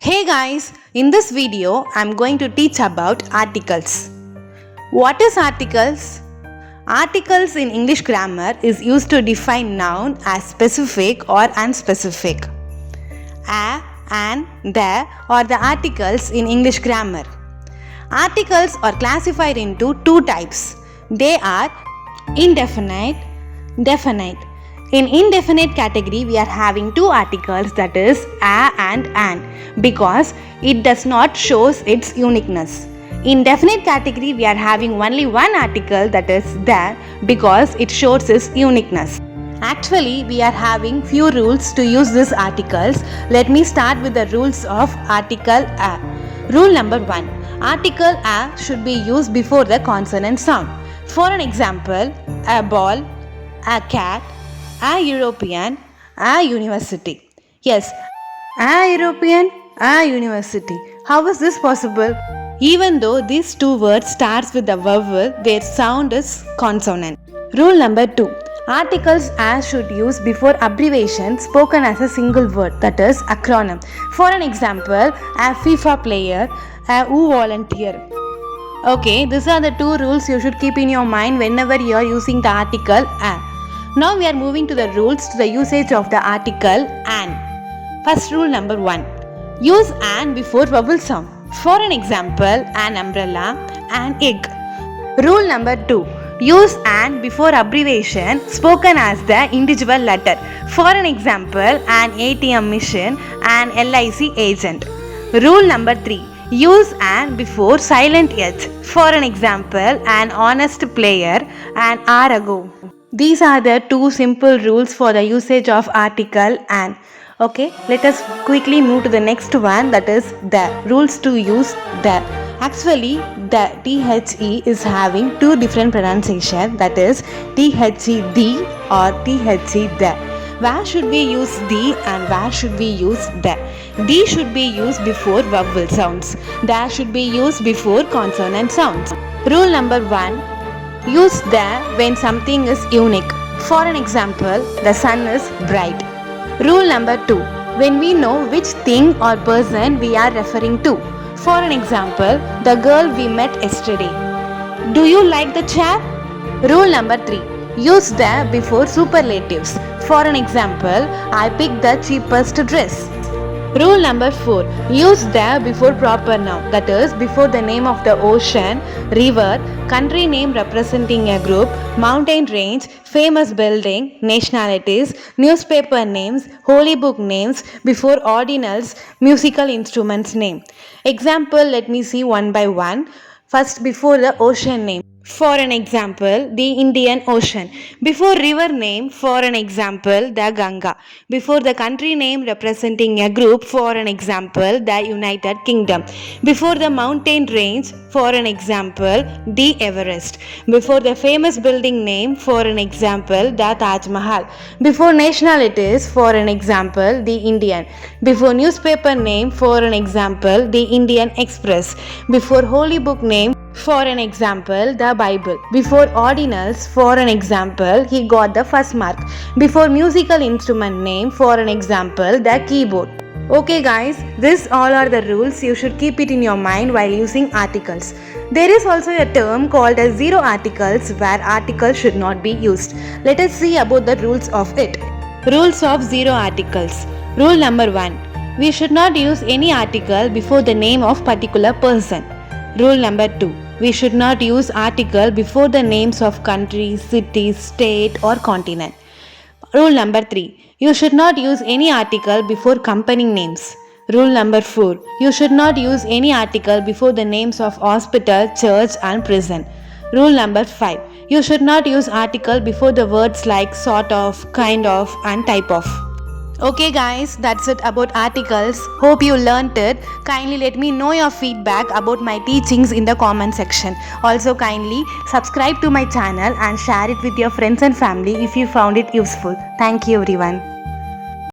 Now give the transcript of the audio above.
Hey guys, in this video I'm going to teach about articles. What is articles? Articles in English grammar is used to define noun as specific or unspecific. A, an, the are the articles in English grammar. Articles are classified into two types. They are indefinite, definite. In indefinite category, we are having two articles, that is a and an, because it does not shows its uniqueness. In definite category, we are having only one article, that is the, because it shows its uniqueness. Actually, we are having few rules to use these articles. Let me start with the rules of article a. Rule number 1. Article a should be used before the consonant sound. For an example, a ball, a cat, a European, a university. Yes, a European, a university. How is this possible? Even though these two words starts with a vowel, their sound is consonant. Rule number 2. Articles a should use before abbreviation spoken as a single word, that is acronym. For an example, a FIFA player, a who volunteer. Okay, these are the two rules you should keep in your mind whenever you are using the article a. Now we are moving to the rules to the usage of the article an. First rule number 1. Use an before vowel sound. For an example, an umbrella, an egg. Rule number 2. Use an before abbreviation spoken as the individual letter. For an example, an ATM machine, an LIC agent. Rule number 3. Use an before silent h. For an example, an honest player, an hour ago. These are the two simple rules for the usage of article an. Okay, let us quickly move to the next one, that is the. Rules to use the. Actually, the THE is having two different pronunciation, that is THE the or THE the. Where should we use the and where should we use the? The should be used before vowel sounds. The should be used before consonant sounds. Rule number 1. Use the when something is unique. For an example, the sun is bright. Rule number 2. When we know which thing or person we are referring to. For an example, the girl we met yesterday. Do you like the chair? Rule number 3. Use the before superlatives. For an example, I picked the cheapest dress. Rule number 4. Use the before proper noun, that is before the name of the ocean, river, country name representing a group, mountain range, famous building, nationalities, newspaper names, holy book names, before ordinals, musical instruments name. Example, let me see one by one. First, before the ocean name. For an example, the Indian Ocean. Before river name, for an example, the Ganga. Before the country name representing a group, for an example, the United Kingdom. Before the mountain range, for an example, the Everest. Before the famous building name, for an example, the Taj Mahal. Before nationalities, for an example, the Indian. Before newspaper name, for an example, the Indian Express. Before holy book name, for an example, the Bible. Before ordinals, for an example, he got the first mark. Before musical instrument name, for an example, the keyboard. Okay guys, these all are the rules. You should keep it in your mind while using articles. There is also a term called as zero articles where articles should not be used. Let us see about the rules of it. Rules of zero articles. Rule number 1. We should not use any article before the name of particular person. Rule number 2. We should not use article before the names of country, city, state or continent. Rule number 3. You should not use any article before company names. Rule number 4. You should not use any article before the names of hospital, church and prison. Rule number 5. You should not use article before the words like sort of, kind of and type of. Okay guys, that's it about articles. Hope you learnt it. Kindly let me know your feedback about my teachings in the comment section. Also kindly subscribe to my channel and share it with your friends and family if you found it useful. Thank you everyone.